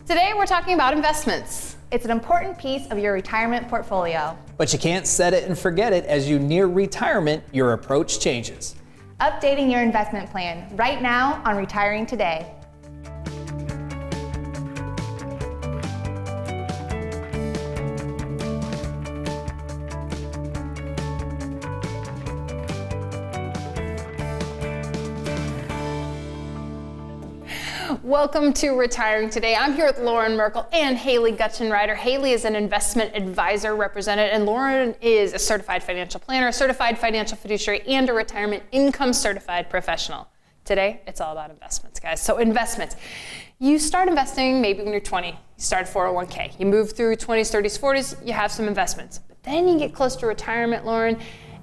Today we're talking about investments. It's an important piece of your retirement portfolio. But you can't set it and forget it. As you near retirement, your approach changes. Updating your investment plan right now on Retiring Today. Welcome to Retiring Today. I'm here with Loren Merkle and Haley Gutchenrider. Haley is an investment advisor representative, and Loren is a certified financial planner, a certified financial fiduciary, and a retirement income certified professional. Today, it's all about investments, guys. So investments. You start investing maybe when you're 20. You start 401k. You move through 20s, 30s, 40s, you have some investments. But then you get close to retirement, Loren,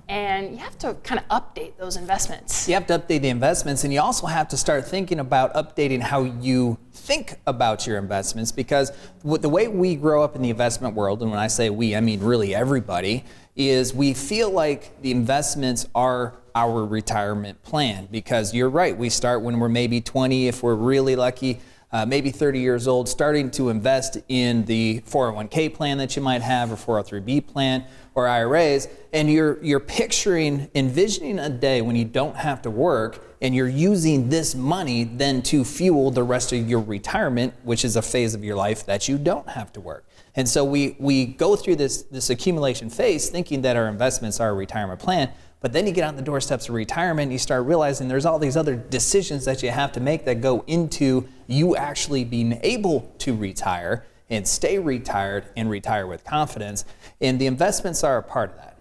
and you have to kind of update those investments. You have to update the investments, and you also have to start thinking about updating how you think about your investments, because the way we grow up in the investment world, and when I say we, I mean really everybody, is we feel like the investments are our retirement plan. Because you're right, we start when we're maybe 20, if we're really lucky, maybe 30 years old, starting to invest in the 401k plan that you might have, or 403b plan, or IRAs, and you're envisioning a day when you don't have to work, and you're using this money then to fuel the rest of your retirement, which is a phase of your life that you don't have to work. And so we go through this accumulation phase thinking that our investments are a retirement plan, but then you get on the doorsteps of retirement and you start realizing there's all these other decisions that you have to make that go into you actually being able to retire and stay retired and retire with confidence. And the investments are a part of that.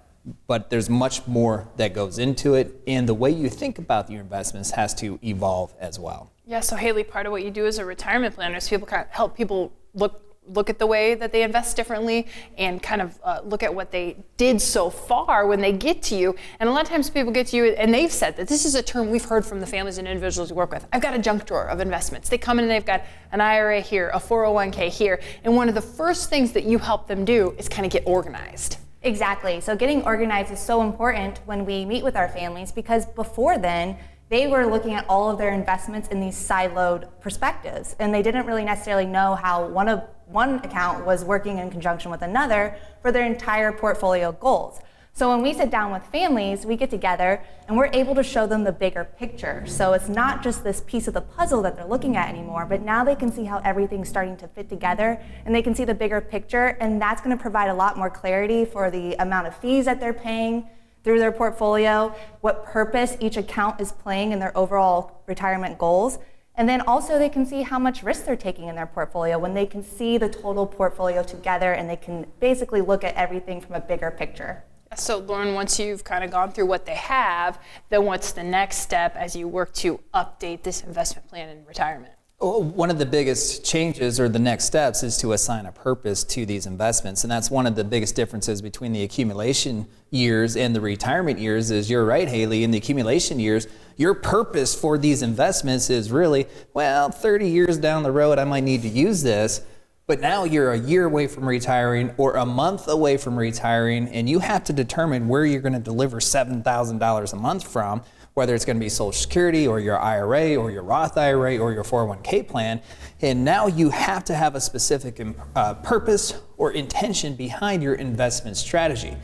But there's much more that goes into it, and the way you think about your investments has to evolve as well. Yeah, so Haley, part of what you do as a retirement planner is help people look at the way that they invest differently, and kind of look at what they did so far when they get to you. And a lot of times people get to you and they've said that this is a term we've heard from the families and individuals we work with. I've got a junk drawer of investments. They come in and they've got an IRA here, a 401k here, and one of the first things that you help them do is kind of get organized. Exactly. So getting organized is so important when we meet with our families, because before then, they were looking at all of their investments in these siloed perspectives, and they didn't really necessarily know how one account was working in conjunction with another for their entire portfolio goals. So when we sit down with families, we get together and we're able to show them the bigger picture. So it's not just this piece of the puzzle that they're looking at anymore, but now they can see how everything's starting to fit together, and they can see the bigger picture, and that's going to provide a lot more clarity for the amount of fees that they're paying through their portfolio, what purpose each account is playing in their overall retirement goals. And then also they can see how much risk they're taking in their portfolio when they can see the total portfolio together, and they can basically look at everything from a bigger picture. So Loren, once you've kind of gone through what they have, then what's the next step as you work to update this investment plan in retirement? One of the biggest changes, or the next steps, is to assign a purpose to these investments. And that's one of the biggest differences between the accumulation years and the retirement years. Is you're right, Haley, in the accumulation years, your purpose for these investments is really, 30 years down the road, I might need to use this. But now you're a year away from retiring, or a month away from retiring, and you have to determine where you're going to deliver $7,000 a month from, whether it's going to be Social Security or your IRA or your Roth IRA or your 401k plan. And now you have to have a specific purpose or intention behind your investment strategy.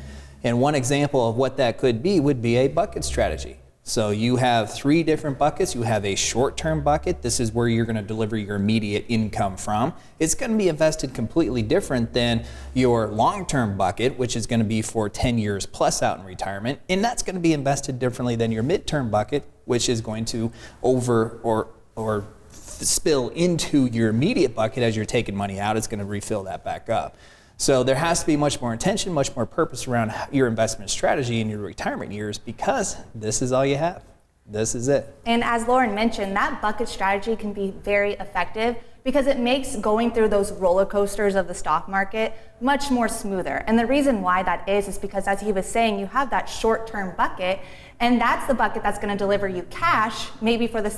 And one example of what that could be would be a bucket strategy. So you have 3 different buckets. You have a short-term bucket. This is where you're going to deliver your immediate income from. It's going to be invested completely different than your long-term bucket, which is going to be for 10 years plus out in retirement. And that's going to be invested differently than your midterm bucket, which is going to or spill into your immediate bucket as you're taking money out. It's going to refill that back up. So there has to be much more intention, much more purpose around your investment strategy in your retirement years, because this is all you have. This is it. And as Loren mentioned, that bucket strategy can be very effective because it makes going through those roller coasters of the stock market much more smoother. And the reason why that is because, as he was saying, you have that short-term bucket, and that's the bucket that's going to deliver you cash maybe for the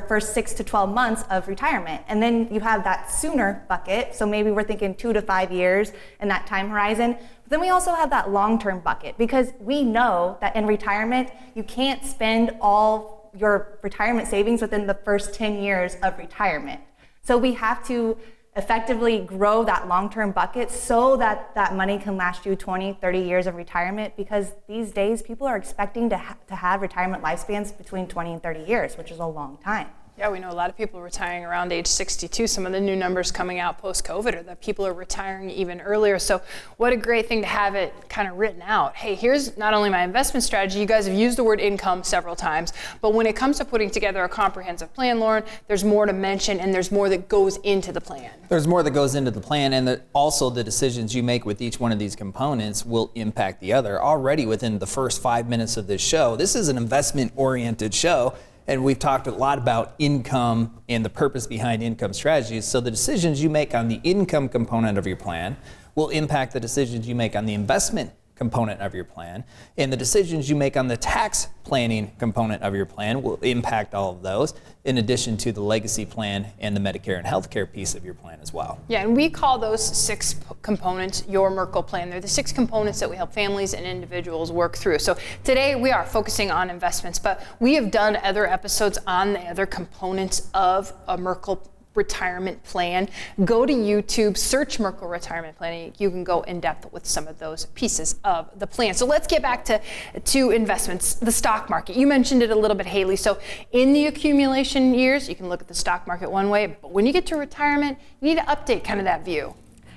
first 6 to 12 months of retirement. And then you have that sooner bucket, so maybe we're thinking 2 to 5 years in that time horizon. But then we also have that long-term bucket, because we know that in retirement, you can't spend all your retirement savings within the first 10 years of retirement. So we have to effectively grow that long-term bucket so that that money can last you 20, 30 years of retirement, because these days people are expecting to have retirement lifespans between 20 and 30 years, which is a long time. Yeah, we know a lot of people retiring around age 62. Some of the new numbers coming out post-COVID are that people are retiring even earlier. So what a great thing to have it kind of written out. Hey, here's not only my investment strategy, you guys have used the word income several times, but when it comes to putting together a comprehensive plan, Loren, there's more to mention and there's more that goes into the plan. There's more that goes into the plan, and also the decisions you make with each one of these components will impact the other. Already within the first 5 minutes of this show, this is an investment-oriented show. And we've talked a lot about income and the purpose behind income strategies. So the decisions you make on the income component of your plan will impact the decisions you make on the investment component of your plan. And the decisions you make on the tax planning component of your plan will impact all of those, in addition to the legacy plan and the Medicare and healthcare piece of your plan as well. Yeah, and we call those 6 components your Merkle plan. They're the 6 components that we help families and individuals work through. So today we are focusing on investments, but we have done other episodes on the other components of a Merkle retirement plan. Go to YouTube, search Merkle retirement planning. You can go in depth with some of those pieces of the plan. So let's get back to investments, the stock market. You mentioned it a little bit, Haley. So in the accumulation years, you can look at the stock market one way, but when you get to retirement, you need to update kind of that view.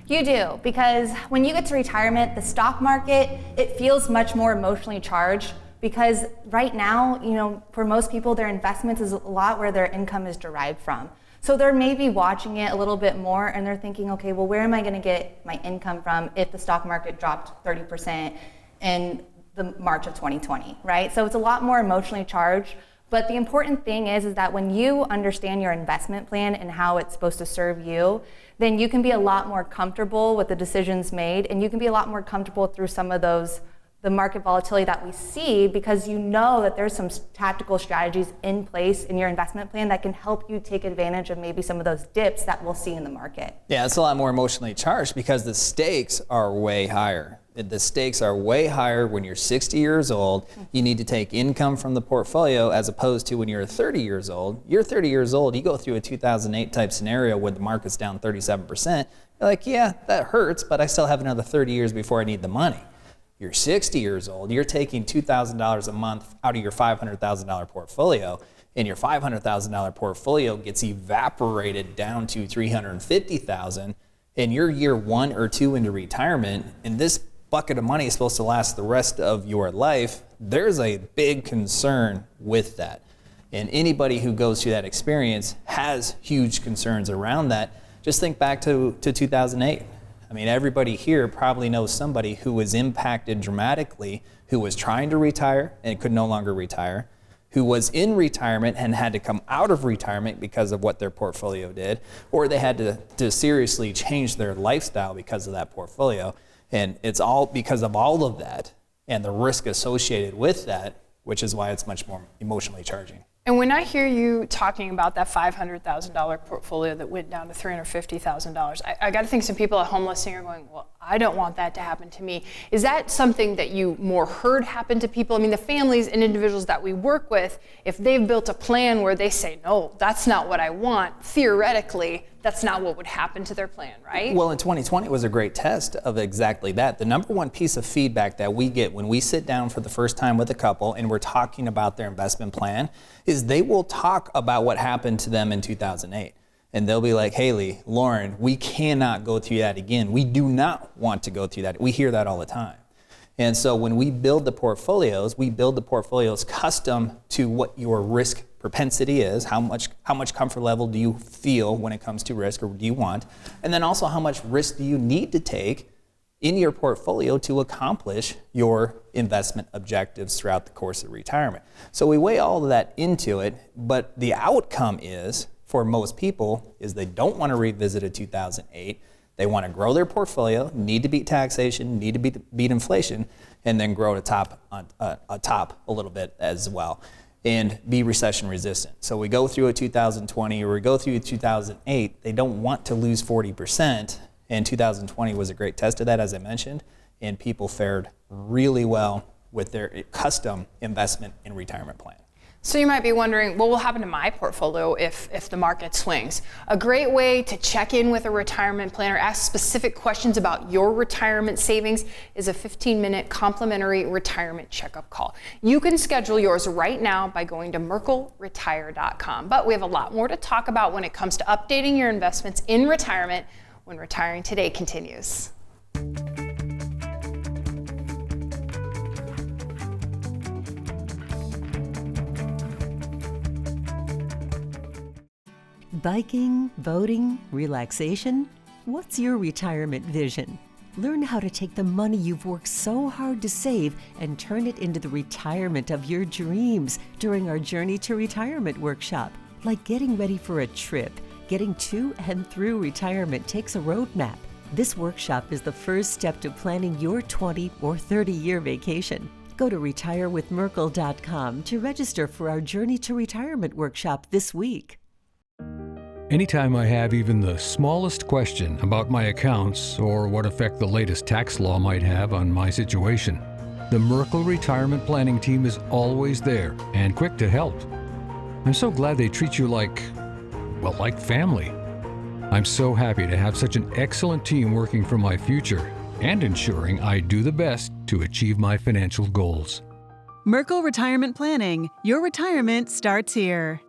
You do, because when you get to retirement, the stock market, it feels much more emotionally charged, because right now, for most people, their investments is a lot where their income is derived from. So they're maybe watching it a little bit more and they're thinking, okay, well, where am I going to get my income from if the stock market dropped 30% in the March of 2020, right? So it's a lot more emotionally charged. But the important thing is that when you understand your investment plan and how it's supposed to serve you, then you can be a lot more comfortable with the decisions made, and you can be a lot more comfortable through some of the market volatility that we see, because you know that there's some tactical strategies in place in your investment plan that can help you take advantage of maybe some of those dips that we'll see in the market. Yeah, it's a lot more emotionally charged because the stakes are way higher. The stakes are way higher when you're 60 years old. You need to take income from the portfolio, as opposed to when you're 30 years old. You're 30 years old, you go through a 2008 type scenario where the market's down 37%. You're like, yeah, that hurts, but I still have another 30 years before I need the money. You're 60 years old, you're taking $2,000 a month out of your $500,000 portfolio, and your $500,000 portfolio gets evaporated down to $350,000, and you're year 1 or 2 into retirement, and this bucket of money is supposed to last the rest of your life. There's a big concern with that. And anybody who goes through that experience has huge concerns around that. Just think back to 2008. I mean, everybody here probably knows somebody who was impacted dramatically, who was trying to retire and could no longer retire, who was in retirement and had to come out of retirement because of what their portfolio did, or they had to seriously change their lifestyle because of that portfolio. And it's all because of all of that and the risk associated with that, which is why it's much more emotionally charging. And when I hear you talking about that $500,000 portfolio that went down to $350,000, I got to think some people at home listening are going, well, I don't want that to happen to me. Is that something that you more heard happen to people? I mean, the families and individuals that we work with, if they've built a plan where they say, no, that's not what I want, theoretically, that's not what would happen to their plan, right? Well, in 2020 was a great test of exactly that. The number one piece of feedback that we get when we sit down for the first time with a couple and we're talking about their investment plan is they will talk about what happened to them in 2008. And they'll be like, Haley, Loren, we cannot go through that again. We do not want to go through that. We hear that all the time. And so when we build the portfolios custom to what your risk propensity is, how much comfort level do you feel when it comes to risk, or do you want, and then also how much risk do you need to take in your portfolio to accomplish your investment objectives throughout the course of retirement. So we weigh all of that into it, but the outcome is, for most people, is they don't want to revisit a 2008. They want to grow their portfolio, need to beat taxation, need to beat inflation, and then grow atop a little bit as well, and be recession resistant. So we go through a 2020 or we go through a 2008, they don't want to lose 40%, and 2020 was a great test of that, as I mentioned, and people fared really well with their custom investment and retirement plan. So you might be wondering, what will happen to my portfolio if the market swings? A great way to check in with a retirement planner, ask specific questions about your retirement savings, is a 15-minute complimentary retirement checkup call. You can schedule yours right now by going to merkleretire.com. But we have a lot more to talk about when it comes to updating your investments in retirement when Retiring Today continues. Biking, boating, relaxation? What's your retirement vision? Learn how to take the money you've worked so hard to save and turn it into the retirement of your dreams during our Journey to Retirement workshop. Like getting ready for a trip, getting to and through retirement takes a roadmap. This workshop is the first step to planning your 20 or 30-year vacation. Go to retirewithmerkle.com to register for our Journey to Retirement workshop this week. Anytime I have even the smallest question about my accounts or what effect the latest tax law might have on my situation, the Merkle Retirement Planning Team is always there and quick to help. I'm so glad they treat you like family. I'm so happy to have such an excellent team working for my future and ensuring I do the best to achieve my financial goals. Merkle Retirement Planning. Your retirement starts here.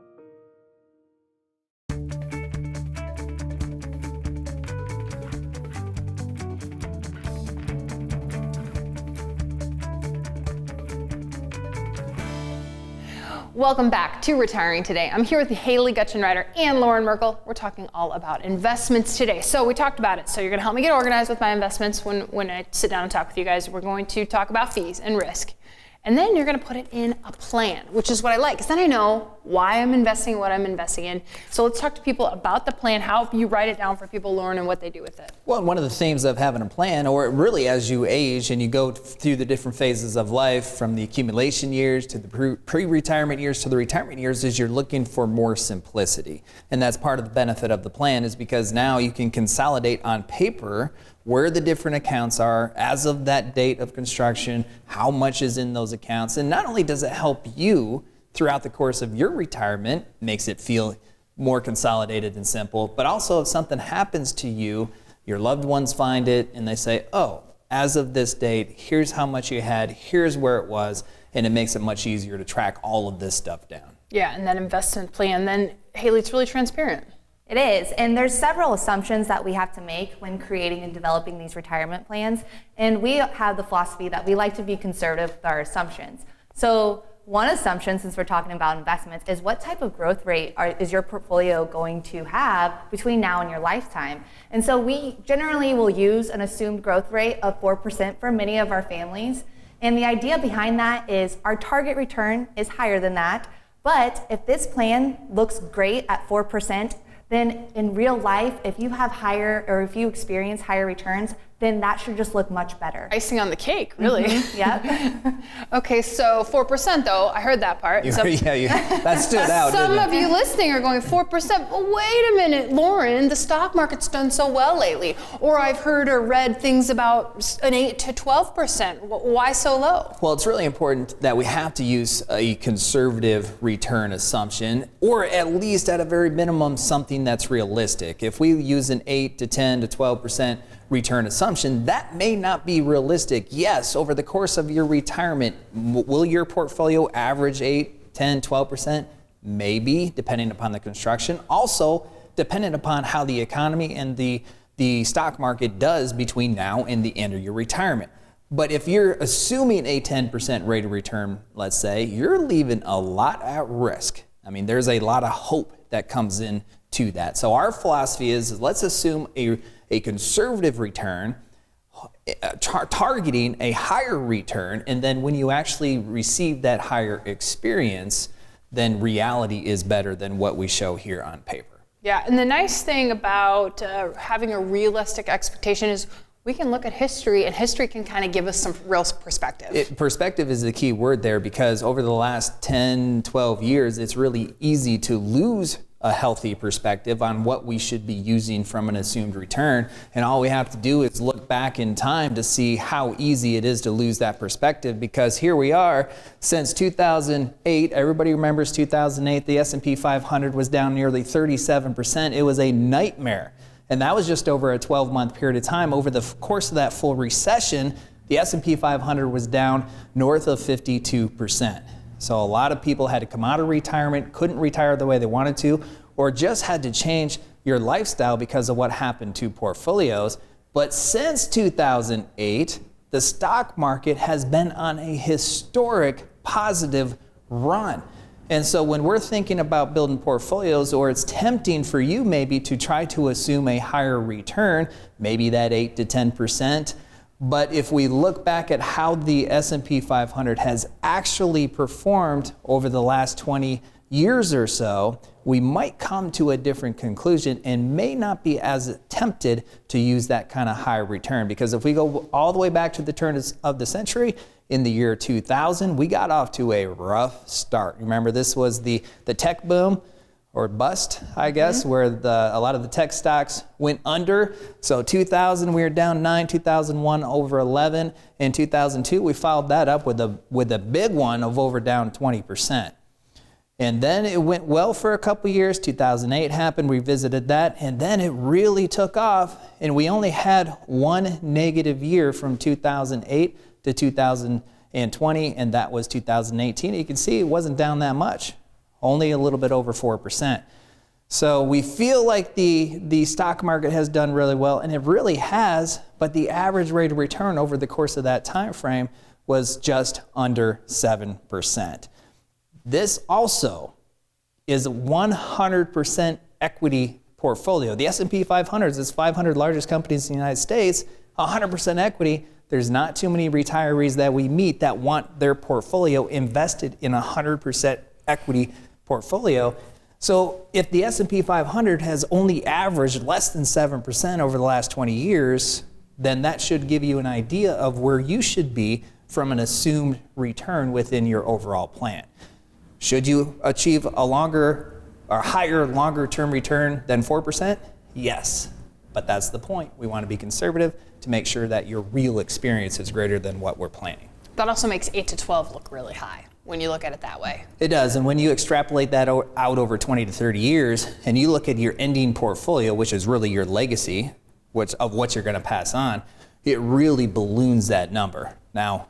Welcome back to Retiring Today. I'm here with Haley Gutchenreiter and Loren Merkle. We're talking all about investments today. So we talked about it. So you're going to help me get organized with my investments when I sit down and talk with you guys. We're going to talk about fees and risk. And then you're going to put it in a plan, which is what I like, because then I know why I'm investing, what I'm investing in. So let's talk to people about the plan, how you write it down for people, Loren, and what they do with it. Well, one of the themes of having a plan, or really as you age and you go through the different phases of life, from the accumulation years to the pre-retirement years to the retirement years, is you're looking for more simplicity. And that's part of the benefit of the plan, is because now you can consolidate on paper where the different accounts are as of that date of construction, how much is in those accounts. And not only does it help you throughout the course of your retirement, makes it feel more consolidated and simple, but also if something happens to you, your loved ones find it and they say, oh, as of this date, here's how much you had, here's where it was, and it makes it much easier to track all of this stuff down. Yeah, and that investment plan, then Haley, it's really transparent. It is, and there's several assumptions that we have to make when creating and developing these retirement plans, and we have the philosophy that we like to be conservative with our assumptions. So one assumption, since we're talking about investments, is what type of growth rate is your portfolio going to have between now and your lifetime? And so we generally will use an assumed growth rate of 4% for many of our families, and the idea behind that is our target return is higher than that, but if this plan looks great at 4%, then in real life, if you have higher, or if you experience higher returns, then that should just look much better. Icing on the cake, really. Mm-hmm. Yep. Okay, so 4% though, I heard that part. That stood out. Some of you listening are going 4%, but wait a minute, Loren, the stock market's done so well lately. Or I've heard or read things about an 8 to 12%. Why so low? Well, it's really important that we have to use a conservative return assumption, or at least at a very minimum, something that's realistic. If we use an 8 to 10 to 12% return assumption, that may not be realistic. Yes, over the course of your retirement, will your portfolio average 8, 10, 12%? Maybe, depending upon the construction. Also, dependent upon how the economy and the stock market does between now and the end of your retirement. But if you're assuming a 10% rate of return, let's say, you're leaving a lot at risk. I mean, there's a lot of hope that comes in to that. So our philosophy is let's assume a conservative return, targeting a higher return, and then when you actually receive that higher experience, then reality is better than what we show here on paper. Yeah, and the nice thing about having a realistic expectation is we can look at history, and history can kind of give us some real perspective. Perspective is the key word there, because over the last 10, 12 years, it's really easy to lose a healthy perspective on what we should be using from an assumed return. And all we have to do is look back in time to see how easy it is to lose that perspective, because here we are since 2008. Everybody remembers 2008. The S&P 500 was down nearly 37%. It was a nightmare. And that was just over a 12-month period of time. Over the course of that full recession, the S&P 500 was down north of 52%. So a lot of people had to come out of retirement, couldn't retire the way they wanted to, or just had to change your lifestyle because of what happened to portfolios. But since 2008, the stock market has been on a historic positive run. And so when we're thinking about building portfolios, or it's tempting for you maybe to try to assume a higher return, maybe that 8 to 10%, but if we look back at how the S&P 500 has actually performed over the last 20 years or so, we might come to a different conclusion and may not be as tempted to use that kind of high return. Because if we go all the way back to the turn of the century, in the year 2000, we got off to a rough start. Remember, this was the tech boom, or bust, I guess, where a lot of the tech stocks went under. So 2000, we were down 9, 2001 over 11. In 2002, we followed that up with a big one of over down 20%. And then it went well for a couple years. 2008 happened, we visited that, and then it really took off, and we only had one negative year from 2008 to 2020, and that was 2018. You can see it wasn't down that much. Only a little bit over 4%. So we feel like the stock market has done really well, and it really has, but the average rate of return over the course of that time frame was just under 7%. This also is a 100% equity portfolio. The S&P 500 is 500 largest companies in the United States, 100% equity. There's not too many retirees that we meet that want their portfolio invested in 100% equity portfolio. So if the S&P 500 has only averaged less than 7% over the last 20 years, then that should give you an idea of where you should be from an assumed return within your overall plan. Should you achieve a higher longer term return than 4%? Yes, but that's the point. We want to be conservative to make sure that your real experience is greater than what we're planning. That also makes 8 to 12 look really high when you look at it that way. It does, and when you extrapolate that out over 20 to 30 years, and you look at your ending portfolio, which is really your legacy, of what you're going to pass on, it really balloons that number. Now,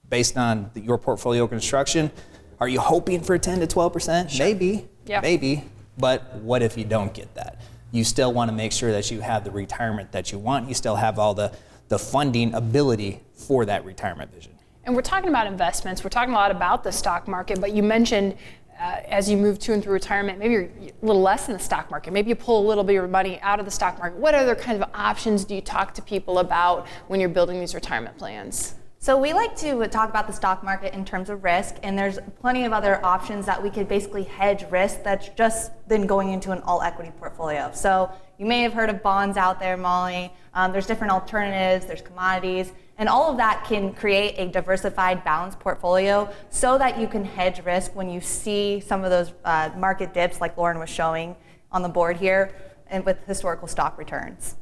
based on your portfolio construction, are you hoping for 10 to 12%? Sure. Maybe, but what if you don't get that? You still want to make sure that you have the retirement that you want. You still have all the funding ability for that retirement vision. And we're talking about investments. We're talking a lot about the stock market, but you mentioned as you move to and through retirement, maybe you're a little less in the stock market. Maybe you pull a little bit of your money out of the stock market. What other kind of options do you talk to people about when you're building these retirement plans? So we like to talk about the stock market in terms of risk, and there's plenty of other options that we could basically hedge risk that's just then going into an all equity portfolio. So you may have heard of bonds out there, Molly. There's different alternatives, there's commodities, and all of that can create a diversified, balanced portfolio so that you can hedge risk when you see some of those market dips like Loren was showing on the board here, and with historical stock returns.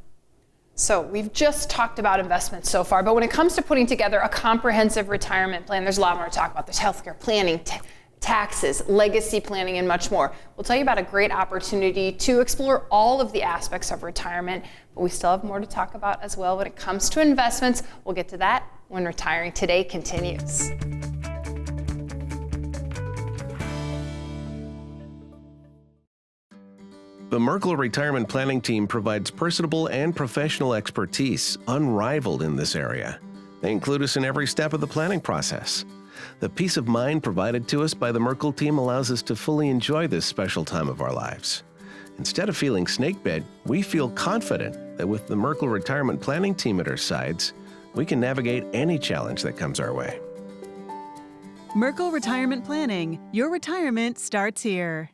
So we've just talked about investments so far, but when it comes to putting together a comprehensive retirement plan, there's a lot more to talk about. There's healthcare planning, taxes, legacy planning, and much more. We'll tell you about a great opportunity to explore all of the aspects of retirement, but we still have more to talk about as well when it comes to investments. We'll get to that when Retiring Today continues. The Merkle Retirement Planning Team provides personable and professional expertise unrivaled in this area. They include us in every step of the planning process. The peace of mind provided to us by the Merkle team allows us to fully enjoy this special time of our lives. Instead of feeling snakebit, we feel confident that with the Merkle Retirement Planning Team at our sides, we can navigate any challenge that comes our way. Merkle Retirement Planning. Your retirement starts here.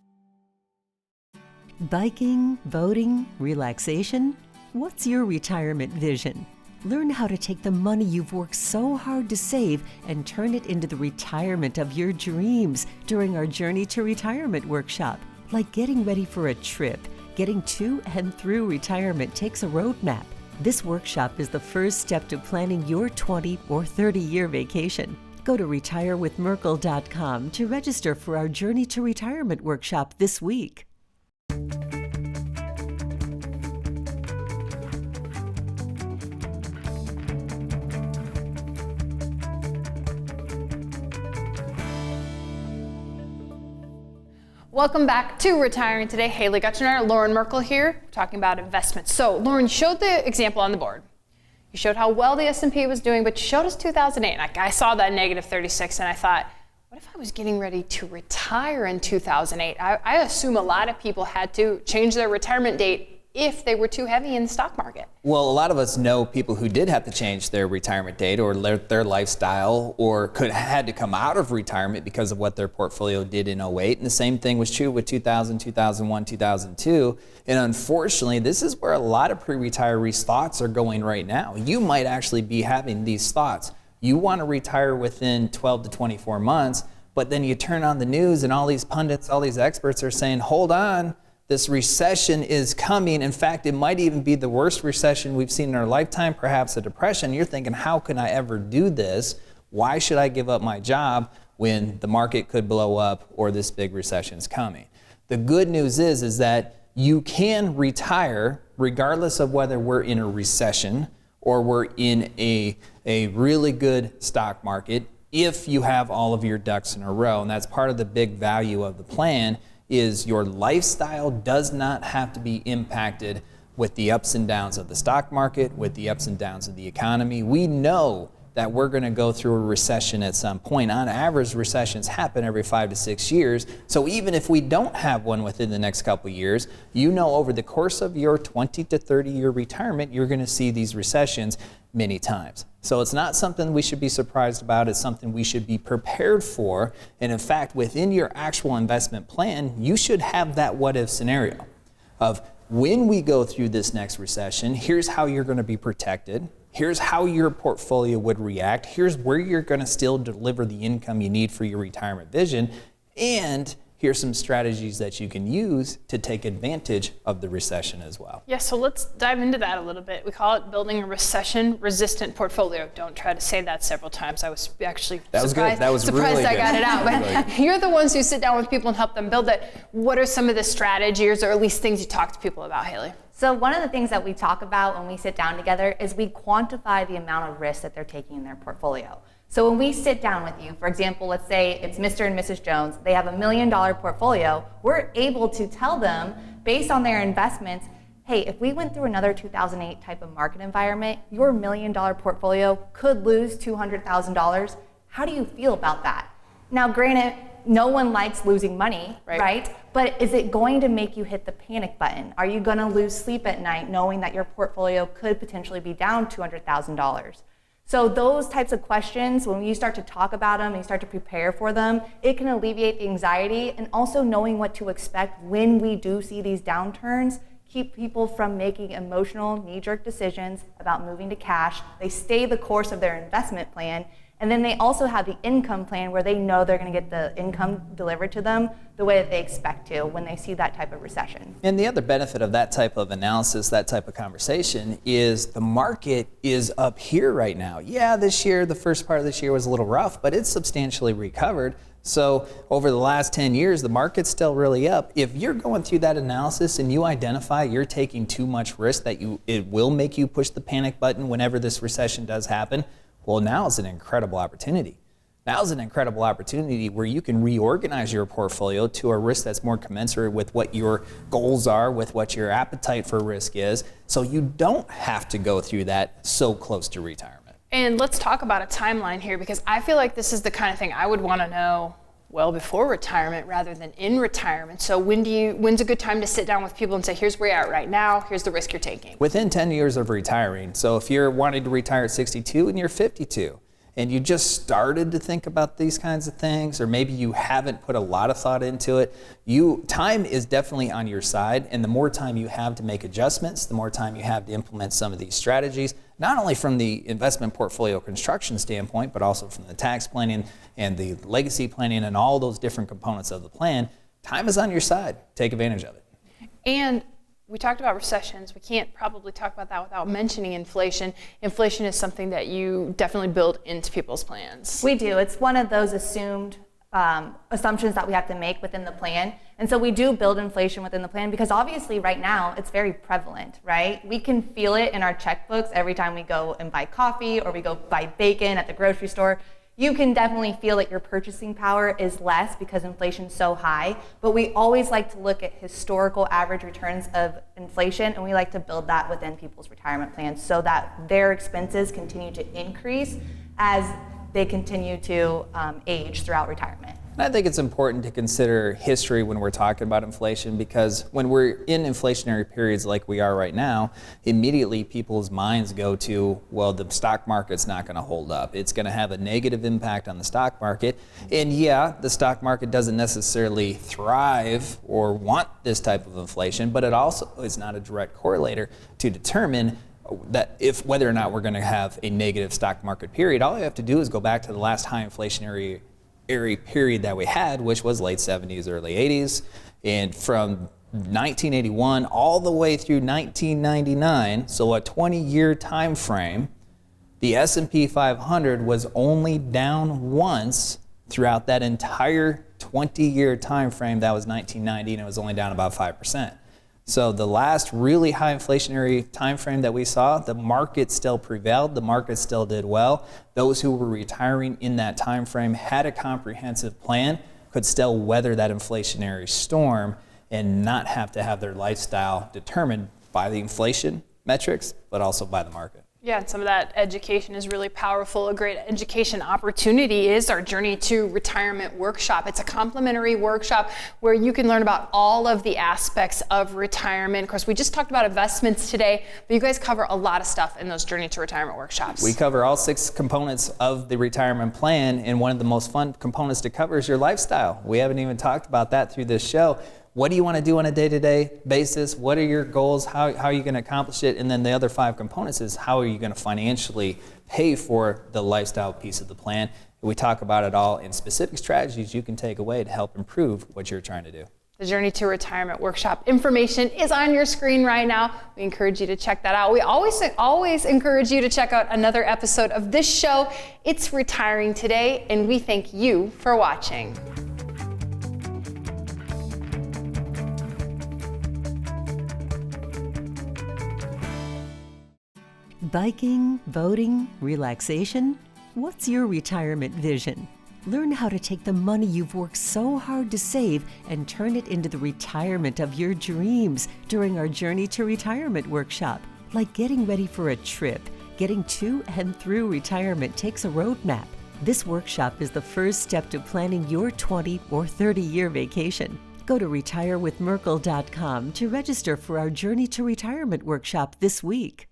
Biking, boating, relaxation? What's your retirement vision? Learn how to take the money you've worked so hard to save and turn it into the retirement of your dreams during our Journey to Retirement workshop. Like getting ready for a trip, getting to and through retirement takes a roadmap. This workshop is the first step to planning your 20 or 30-year vacation. Go to retirewithmerkle.com to register for our Journey to Retirement workshop this week. Welcome back to Retiring Today. Haley Gutschner, Loren Merkle here, talking about investments. So Loren, you showed the example on the board. You showed how well the S&P was doing, but you showed us 2008. I saw that negative 36 and I thought, what if I was getting ready to retire in 2008? I assume a lot of people had to change their retirement date if they were too heavy in the stock market. Well, a lot of us know people who did have to change their retirement date or their lifestyle, or had to come out of retirement because of what their portfolio did in '08. And the same thing was true with 2000, 2001, 2002. And unfortunately, this is where a lot of pre-retirees' thoughts are going right now. You might actually be having these thoughts. You want to retire within 12 to 24 months, but then you turn on the news and all these pundits, all these experts are saying, hold on, this recession is coming. In fact, it might even be the worst recession we've seen in our lifetime, perhaps a depression. You're thinking, how can I ever do this? Why should I give up my job when the market could blow up or this big recession is coming? The good news is that you can retire regardless of whether we're in a recession or we're in a really good stock market if you have all of your ducks in a row. And that's part of the big value of the plan, is your lifestyle does not have to be impacted with the ups and downs of the stock market, with the ups and downs of the economy. We know that we're going to go through a recession at some point. On average, recessions happen every 5 to 6 years. So even if we don't have one within the next couple of years, you know over the course of your 20 to 30 year retirement, you're going to see these recessions many times. So it's not something we should be surprised about. It's something we should be prepared for. And in fact, within your actual investment plan, you should have that what if scenario of, when we go through this next recession, here's how you're going to be protected. Here's how your portfolio would react. Here's where you're going to still deliver the income you need for your retirement vision. And here's some strategies that you can use to take advantage of the recession as well. Yeah, so let's dive into that a little bit. We call it building a recession-resistant portfolio. Don't try to say that several times. I was actually surprised. That was surprised really I good. got it out. But you're the ones who sit down with people and help them build it. What are some of the strategies, or at least things you talk to people about, Haley? So one of the things that we talk about when we sit down together is we quantify the amount of risk that they're taking in their portfolio. So when we sit down with you, for example, let's say it's Mr. and Mrs. Jones, they have $1 million portfolio, we're able to tell them, based on their investments, hey, if we went through another 2008 type of market environment, your $1 million portfolio could lose $200,000. How do you feel about that? Now, granted, no one likes losing money, right? But is it going to make you hit the panic button? Are you going to lose sleep at night knowing that your portfolio could potentially be down $200,000? So those types of questions, when you start to talk about them and you start to prepare for them, it can alleviate the anxiety, and also knowing what to expect when we do see these downturns, keep people from making emotional knee-jerk decisions about moving to cash. They stay the course of their investment plan, and then they also have the income plan where they know they're going to get the income delivered to them the way that they expect to when they see that type of recession. And the other benefit of that type of analysis, that type of conversation, is the market is up here right now. Yeah, this year, the first part of this year was a little rough, but it's substantially recovered. So over the last 10 years, the market's still really up. If you're going through that analysis and you identify you're taking too much risk, that it will make you push the panic button whenever this recession does happen, well, now is an incredible opportunity. Now is an incredible opportunity where you can reorganize your portfolio to a risk that's more commensurate with what your goals are, with what your appetite for risk is, so you don't have to go through that so close to retirement. And let's talk about a timeline here, because I feel like this is the kind of thing I would want to know well before retirement rather than in retirement. So when's a good time to sit down with people and say, here's where you're at right now, here's the risk you're taking? Within 10 years of retiring. So if you're wanting to retire at 62 and you're 52, and you just started to think about these kinds of things, or maybe you haven't put a lot of thought into it, time is definitely on your side, and the more time you have to make adjustments, the more time you have to implement some of these strategies, not only from the investment portfolio construction standpoint, but also from the tax planning and the legacy planning and all those different components of the plan, time is on your side. Take advantage of it. And we talked about recessions. We can't probably talk about that without mentioning inflation. Inflation is something that you definitely build into people's plans. We do. It's one of those assumed assumptions that we have to make within the plan. And so we do build inflation within the plan because obviously right now it's very prevalent, right? We can feel it in our checkbooks every time we go and buy coffee or we go buy bacon at the grocery store. You can definitely feel that your purchasing power is less because inflation's so high, but we always like to look at historical average returns of inflation, and we like to build that within people's retirement plans so that their expenses continue to increase as they continue to age throughout retirement. And I think it's important to consider history when we're talking about inflation, because when we're in inflationary periods like we are right now, immediately people's minds go to, well, the stock market's not going to hold up. It's going to have a negative impact on the stock market. And yeah, the stock market doesn't necessarily thrive or want this type of inflation, but it also is not a direct correlator to determine that if whether or not we're going to have a negative stock market period. All you have to do is go back to the last high inflationary period that we had, which was late 70s, early 80s, and from 1981 all the way through 1999, so a 20-year time frame, the S&P 500 was only down once throughout that entire 20-year time frame. That was 1990, and it was only down about 5%. So the last really high inflationary time frame that we saw, the market still prevailed, the market still did well. Those who were retiring in that time frame had a comprehensive plan, could still weather that inflationary storm and not have to have their lifestyle determined by the inflation metrics, but also by the market. Yeah, and some of that education is really powerful. A great education opportunity is our Journey to Retirement workshop. It's a complimentary workshop where you can learn about all of the aspects of retirement. Of course, we just talked about investments today, but you guys cover a lot of stuff in those Journey to Retirement workshops. We cover all 6 components of the retirement plan, and one of the most fun components to cover is your lifestyle. We haven't even talked about that through this show. What do you want to do on a day-to-day basis? What are your goals? How are you going to accomplish it? And then the other 5 components is how are you going to financially pay for the lifestyle piece of the plan? We talk about it all in specific strategies you can take away to help improve what you're trying to do. The Journey to Retirement workshop information is on your screen right now. We encourage you to check that out. We always encourage you to check out another episode of this show. It's Retiring Today, and we thank you for watching. Biking, boating, relaxation? What's your retirement vision? Learn how to take the money you've worked so hard to save and turn it into the retirement of your dreams during our Journey to Retirement workshop. Like getting ready for a trip, getting to and through retirement takes a roadmap. This workshop is the first step to planning your 20 or 30-year vacation. Go to retirewithmerkle.com to register for our Journey to Retirement workshop this week.